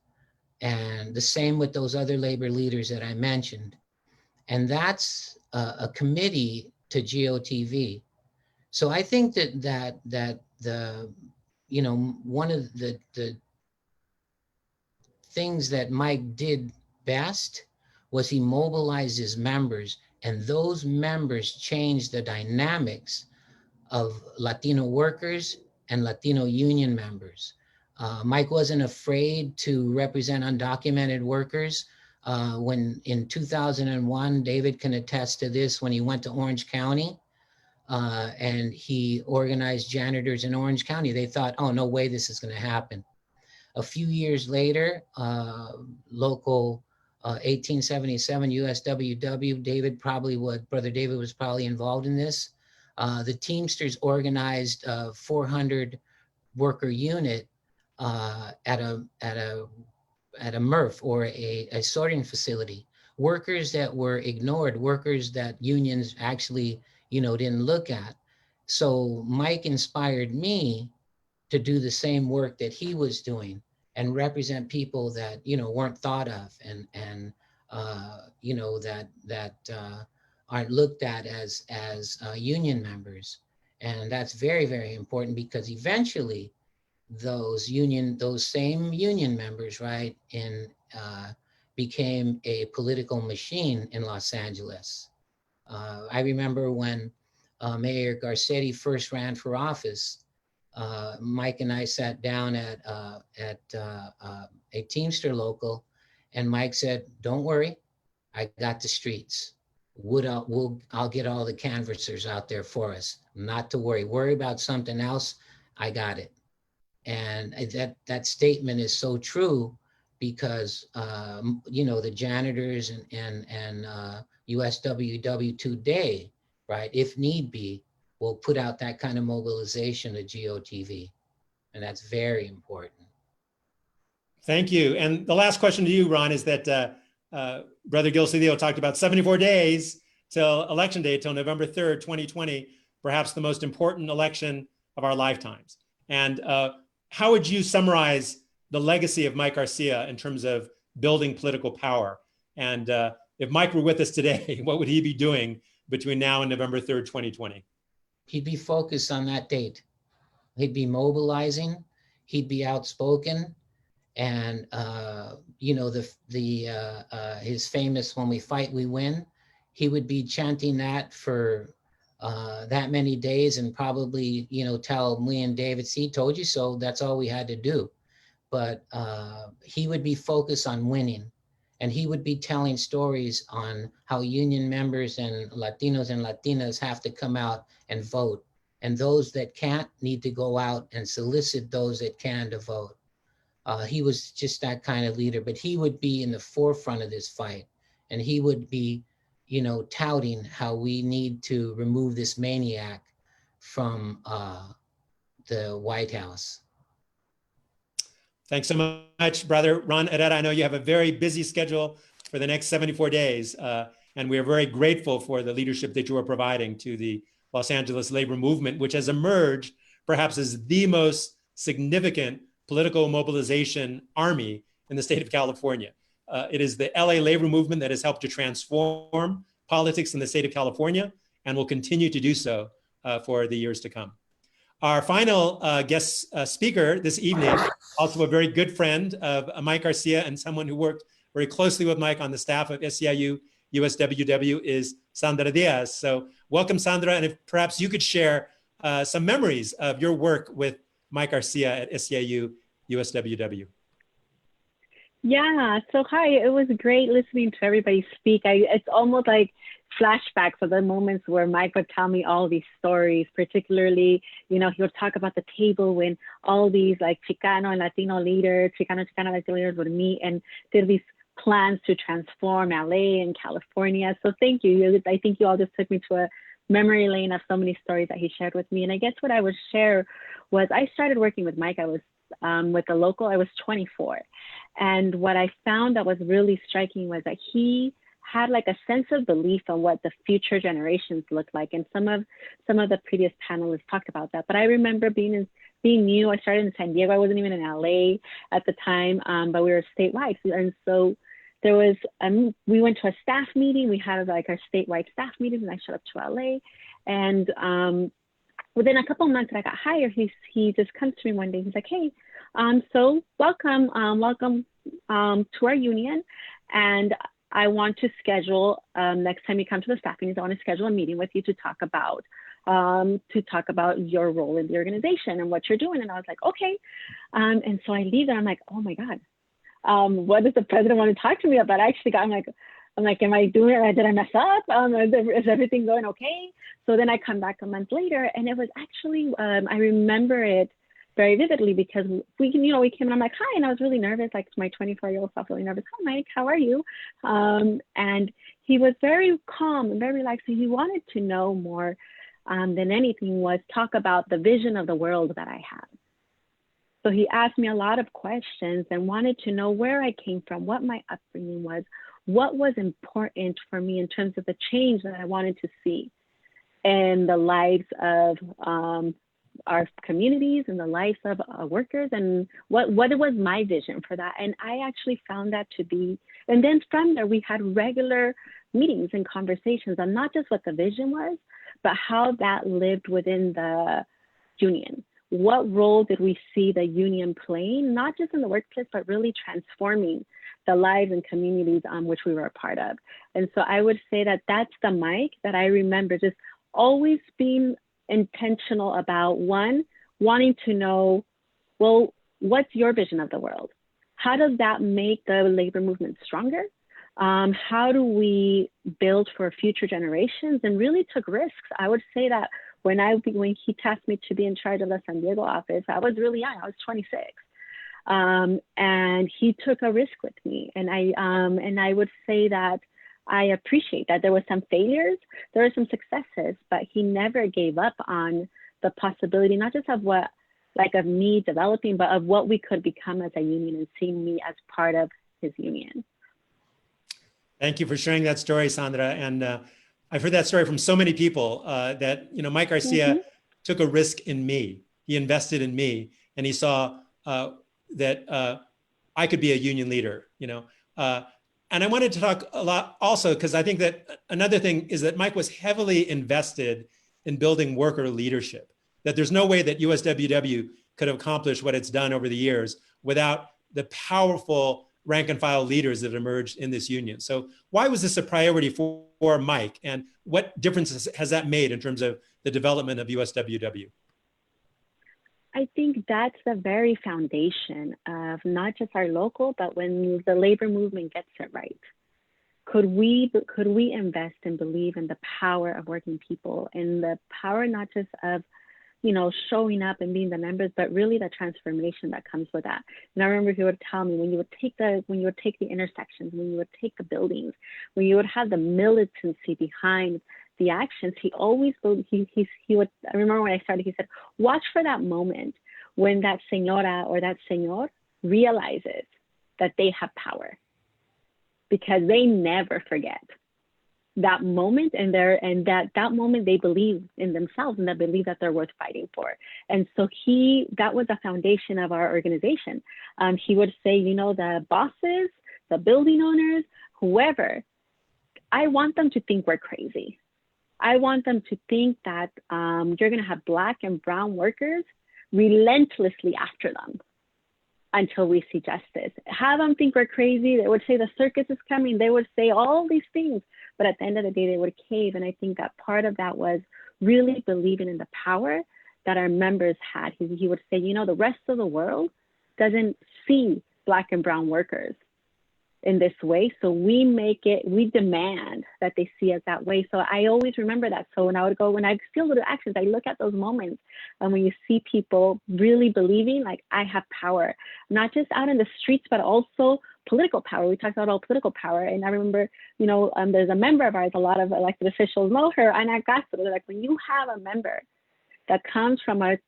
Speaker 11: And the same with those other labor leaders that I mentioned. And that's a committee to GOTV. So I think that the one of the things that Mike did best was he mobilized his members, and those members changed the dynamics of Latino workers and Latino union members. Mike wasn't afraid to represent undocumented workers. When in 2001, David can attest to this, when he went to Orange County and he organized janitors in Orange County, they thought, oh, no way this is going to happen. A few years later, local 1877 USWW, Brother David was probably involved in this. The Teamsters organized a 400 worker unit at a MRF, or a sorting facility. Workers that were ignored, workers that unions actually, didn't look at. So Mike inspired me to do the same work that he was doing and represent people that, weren't thought of and that aren't looked at as union members. And that's very, very important, because eventually those same union members, right, became a political machine in Los Angeles. I remember when Mayor Garcetti first ran for office, Mike and I sat down at a Teamster local, and Mike said, "Don't worry, I got the streets. I'll get all the canvassers out there for us. Not to worry about something else. I got it." And that statement is so true, because the janitors and USWW today, right, if need be, will put out that kind of mobilization to GOTV, and that's very important.
Speaker 1: Thank you. And the last question to you, Ron, is that Brother Gilcilio talked about 74 days till election day, till November 3rd, 2020, perhaps the most important election of our lifetimes. And how would you summarize the legacy of Mike Garcia in terms of building political power? And if Mike were with us today, what would he be doing between now and November 3rd, 2020?
Speaker 11: He'd be focused on that date. He'd be mobilizing. He'd be outspoken. And, his famous "when we fight, we win," he would be chanting that for that many days, and probably, tell me and David, "See, told you so." That's all we had to do. but he would be focused on winning. And he would be telling stories on how union members and Latinas have to come out and vote. And those that can't need to go out and solicit those that can to vote. He was just that kind of leader, but he would be in the forefront of this fight. And he would be, you know, touting how we need to remove this maniac from the White House.
Speaker 1: Thanks so much, brother Ron Edda. I know you have a very busy schedule for the next 74 days, and we are very grateful for the leadership that you are providing to the Los Angeles labor movement, which has emerged perhaps as the most significant political mobilization army in the state of California. It is the LA labor movement that has helped to transform politics in the state of California and will continue to do so for the years to come. Our final guest speaker this evening, also a very good friend of Mike Garcia and someone who worked very closely with Mike on the staff of SEIU USWW, is Sandra Diaz. So welcome, Sandra, and if perhaps you could share some memories of your work with Mike Garcia at SEIU USWW.
Speaker 12: Yeah, so hi, it was great listening to everybody speak. It's almost like flashbacks of the moments where Mike would tell me all these stories, particularly, you know, he would talk about the table when all these like Chicano and Latino leaders, Latino leaders would meet and did these plans to transform LA and California. So thank you. I think you all just took me to a memory lane of so many stories that he shared with me. And I guess what I would share was I started working with Mike. I was with the local, I was 24. And what I found that was really striking was that he had like a sense of belief on what the future generations looked like. And some of the previous panelists talked about that. But I remember being new. I started in San Diego. I wasn't even in LA at the time, but we were statewide. And so there was, we went to a staff meeting. We had like our statewide staff meetings, and I showed up to LA. And within a couple of months that I got hired, he just comes to me one day. He's like, hey, so welcome to our union. And I want to schedule, next time you come to the staff meetings, I want to schedule a meeting with you to talk about your role in the organization and what you're doing. And I was like, okay. And so I leave there. I'm like, oh my God, what does the president want to talk to me about? I actually got, I'm like, am I doing it? Did I mess up? Is everything going okay? So then I come back a month later, and it was actually, I remember it very vividly because we came and I'm like, hi, and I was really nervous, like my 24-year-old self, really nervous. Hi, Mike, how are you? And he was very calm and very relaxed. And he wanted to know more than anything was talk about the vision of the world that I had. So he asked me a lot of questions and wanted to know where I came from, what my upbringing was, what was important for me in terms of the change that I wanted to see in the lives of our communities and the lives of workers, and what was my vision for that. And I actually found that to be, and then from there, we had regular meetings and conversations on not just what the vision was, but how that lived within the union. What role did we see the union playing, not just in the workplace, but really transforming the lives and communities which we were a part of. And so I would say that that's the Mike that I remember, just always being intentional about, one, wanting to know, well, what's your vision of the world? How does that make the labor movement stronger? How do we build for future generations? And really took risks. I would say that when he tasked me to be in charge of the San Diego office, I was really young. I was 26. And he took a risk with me. And I would say that I appreciate that. There were some failures, there were some successes, but he never gave up on the possibility, not just of of me developing, but of what we could become as a union and seeing me as part of his union.
Speaker 1: Thank you for sharing that story, Sandra. And I've heard that story from so many people that, Mike Garcia took a risk in me. He invested in me, and he saw that I could be a union leader, And I wanted to talk a lot also, because I think that another thing is that Mike was heavily invested in building worker leadership, that there's no way that USWW could have accomplished what it's done over the years without the powerful rank and file leaders that emerged in this union. So why was this a priority for Mike, and what differences has that made in terms of the development of USWW?
Speaker 12: I think that's the very foundation of not just our local, but when the labor movement gets it right. Could we invest and believe in the power of working people, and the power not just of, you know, showing up and being the members, but really the transformation that comes with that. And I remember he would tell me when you would take the intersections, when you would take the buildings, when you would have the militancy behind the actions, he always would, I remember when I started, he said, watch for that moment when that señora or that señor realizes that they have power, because they never forget that moment, and that moment they believe in themselves and they believe that they're worth fighting for. And so that was the foundation of our organization. He would say, you know, the bosses, the building owners, whoever, I want them to think we're crazy. I want them to think that you're gonna have Black and brown workers relentlessly after them until we see justice. Have them think we're crazy. They would say the circus is coming. They would say all these things, but at the end of the day, they would cave. And I think that part of that was really believing in the power that our members had. He would say, you know, the rest of the world doesn't see Black and brown workers in this way. So we demand that they see us that way. So I always remember that. So when I feel little actions, I look at those moments and when you see people really believing like I have power, not just out in the streets, but also political power. We talked about all political power. And I remember, you know, there's a member of ours, a lot of elected officials know her, Ana Castro. Like when you have a member that comes from a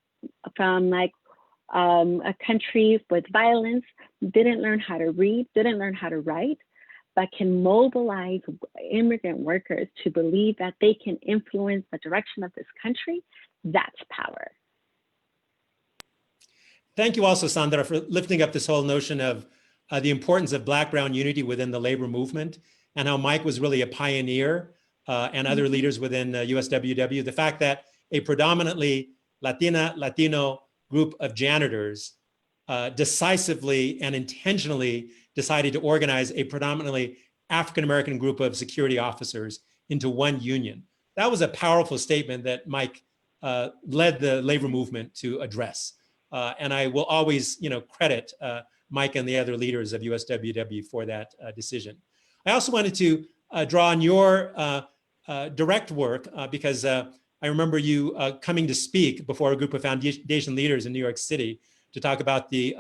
Speaker 12: country with violence, didn't learn how to read, didn't learn how to write, but can mobilize immigrant workers to believe that they can influence the direction of this country, that's power.
Speaker 1: Thank you also, Sandra, for lifting up this whole notion of the importance of Black-brown unity within the labor movement, and how Mike was really a pioneer and other leaders within USWW. The fact that a predominantly Latino group of janitors decisively and intentionally decided to organize a predominantly African-American group of security officers into one union. That was a powerful statement that Mike led the labor movement to address. And I will always, you know, credit Mike and the other leaders of USWW for that decision. I also wanted to draw on your direct work because I remember you coming to speak before a group of foundation leaders in New York City to talk about the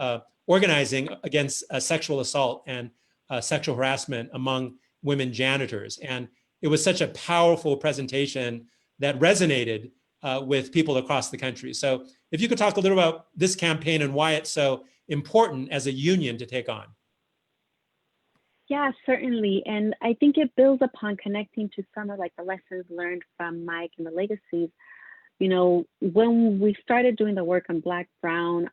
Speaker 1: organizing against sexual assault and sexual harassment among women janitors. And it was such a powerful presentation that resonated with people across the country. So if you could talk a little about this campaign and why it's so important as a union to take on.
Speaker 12: Yeah, certainly. And I think it builds upon connecting to some of like the lessons learned from Mike and the legacies. You know, when we started doing the work on Black-Brown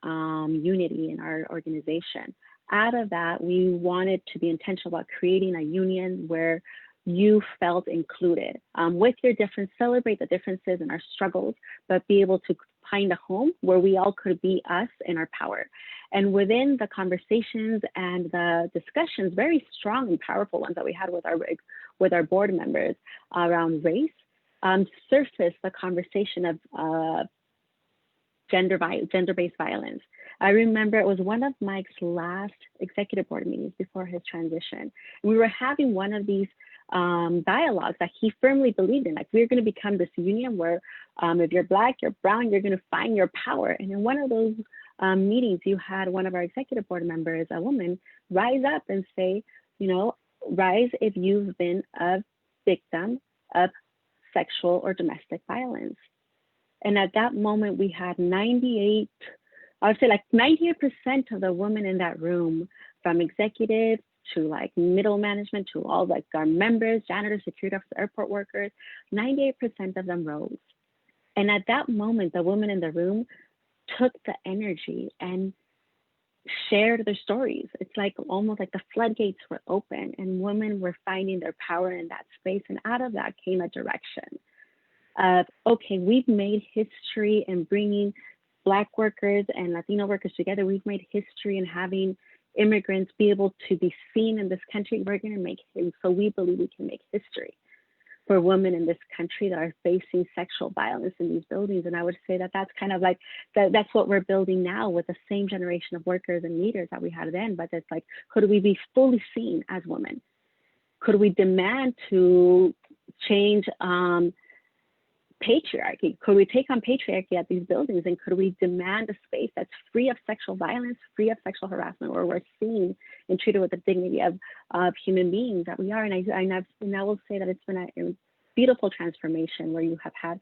Speaker 12: unity in our organization, out of that, we wanted to be intentional about creating a union where you felt included with your difference, celebrate the differences and our struggles, but be able to find a home where we all could be us in our power. And within the conversations and the discussions, very strong and powerful ones that we had with our board members around race, surfaced the conversation of gender-based violence. I remember it was one of Mike's last executive board meetings before his transition. And we were having one of these dialogues that he firmly believed in. Like, we're going to become this union where if you're Black, you're brown, you're going to find your power. And in one of those meetings, you had one of our executive board members, a woman, rise up and say, you know, rise if you've been a victim of sexual or domestic violence. And at that moment, we had 98% of the women in that room, from executive to like middle management to all like our members, janitors, security officers, airport workers, 98% of them rose. And at that moment, the women in the room took the energy and shared their stories. It's like almost like the floodgates were open and women were finding their power in that space. And out of that came a direction of, okay, we've made history in bringing Black workers and Latino workers together. We've made history in having immigrants be able to be seen in this country. We're going to make history. So we believe we can make history. for women in this country that are facing sexual violence in these buildings. And I would say that that's kind of like, that's what we're building now with the same generation of workers and leaders that we had then. But it's like, could we be fully seen as women? Could we demand to change patriarchy? Could we take on patriarchy at these buildings? And could we demand a space that's free of sexual violence, free of sexual harassment, where we're seen and treated with the dignity of human beings that we are? And I will say that it's been a beautiful transformation where you have had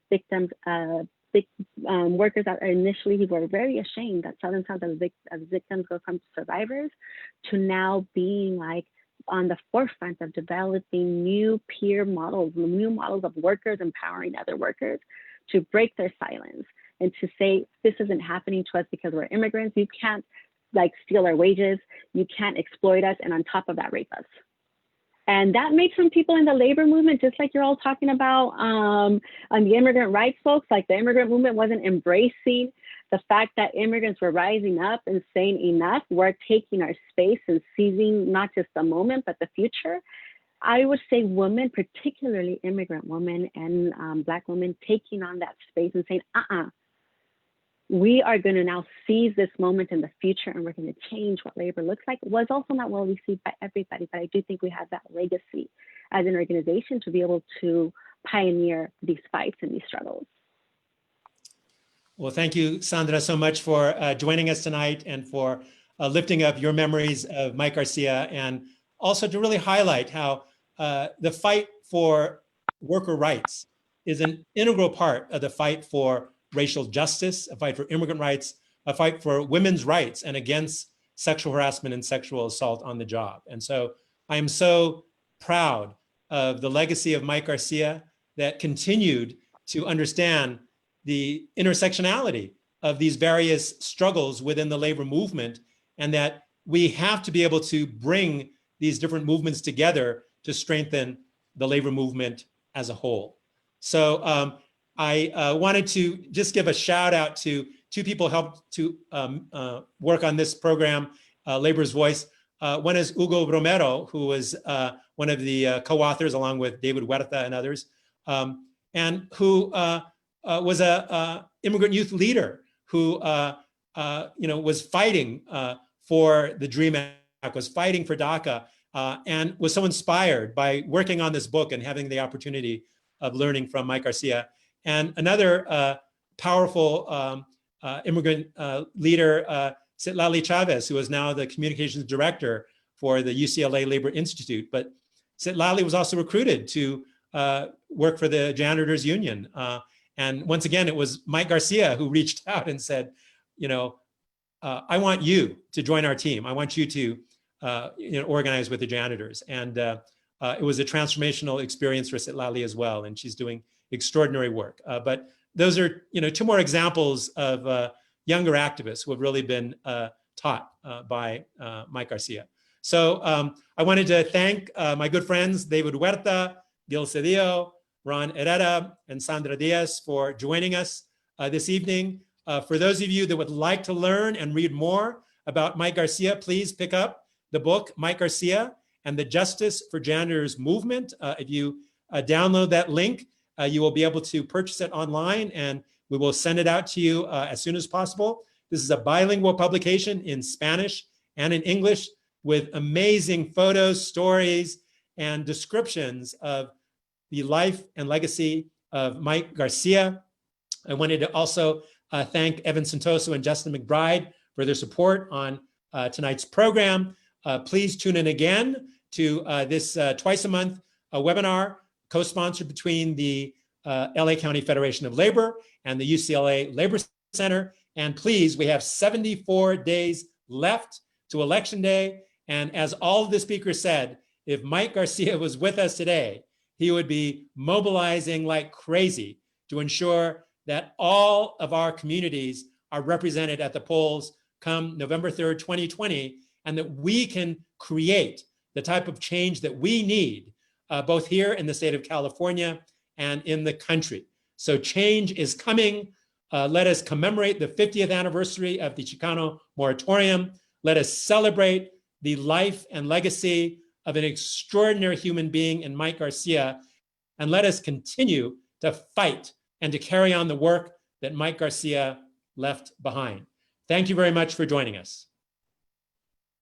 Speaker 12: victims, workers that initially were very ashamed that saw themselves as victims go from survivors to now being like on the forefront of developing new peer models, new models of workers empowering other workers to break their silence and to say, this isn't happening to us because we're immigrants. You can't like steal our wages. You can't exploit us. And on top of that, rape us. And that made some people in the labor movement, just like you're all talking about on the immigrant rights folks, like the immigrant movement wasn't embracing the fact that immigrants were rising up and saying enough, we're taking our space and seizing not just the moment, but the future. I would say women, particularly immigrant women and Black women, taking on that space and saying, we are going to now seize this moment in the future and we're going to change what labor looks like, was also not well received by everybody. But I do think we have that legacy as an organization to be able to pioneer these fights and these struggles.
Speaker 1: Well, thank you, Sandra, so much for joining us tonight and for lifting up your memories of Mike Garcia, and also to really highlight how the fight for worker rights is an integral part of the fight for racial justice, a fight for immigrant rights, a fight for women's rights and against sexual harassment and sexual assault on the job. And so I am so proud of the legacy of Mike Garcia that continued to understand the intersectionality of these various struggles within the labor movement, and that we have to be able to bring these different movements together to strengthen the labor movement as a whole. So I wanted to just give a shout out to two people who helped to work on this program, Labor's Voice. One is Hugo Romero, who was one of the co-authors along with David Huerta and others, and who was a immigrant youth leader who was fighting for the DREAM Act, was fighting for DACA, and was so inspired by working on this book and having the opportunity of learning from Mike Garcia. And another powerful immigrant leader, Citlali Chavez, who is now the communications director for the UCLA Labor Institute. But Citlali was also recruited to work for the Janitors Union. And once again, it was Mike Garcia who reached out and said, I want you to join our team. I want you to organize with the janitors. And it was a transformational experience for Citlali as well. And she's doing extraordinary work. But those are two more examples of younger activists who have really been taught by Mike Garcia. So I wanted to thank my good friends, David Huerta, Gil Cedillo, Ron Edda, and Sandra Diaz for joining us this evening. For those of you that would like to learn and read more about Mike Garcia, please pick up the book, Mike Garcia and the Justice for Janitors Movement. If you download that link, you will be able to purchase it online, and we will send it out to you as soon as possible. This is a bilingual publication in Spanish and in English with amazing photos, stories, and descriptions of the life and legacy of Mike Garcia. I wanted to also thank Evan Santoso and Justin McBride for their support on tonight's program. Please tune in again to this twice a month webinar co-sponsored between the LA County Federation of Labor and the UCLA Labor Center. And please, we have 74 days left to Election Day. And as all of the speakers said, if Mike Garcia was with us today, he would be mobilizing like crazy to ensure that all of our communities are represented at the polls come November 3rd, 2020, and that we can create the type of change that we need, both here in the state of California and in the country. So change is coming. Let us commemorate the 50th anniversary of the Chicano moratorium. Let us celebrate the life and legacy of an extraordinary human being in Mike Garcia, and let us continue to fight and to carry on the work that Mike Garcia left behind. Thank you very much for joining us.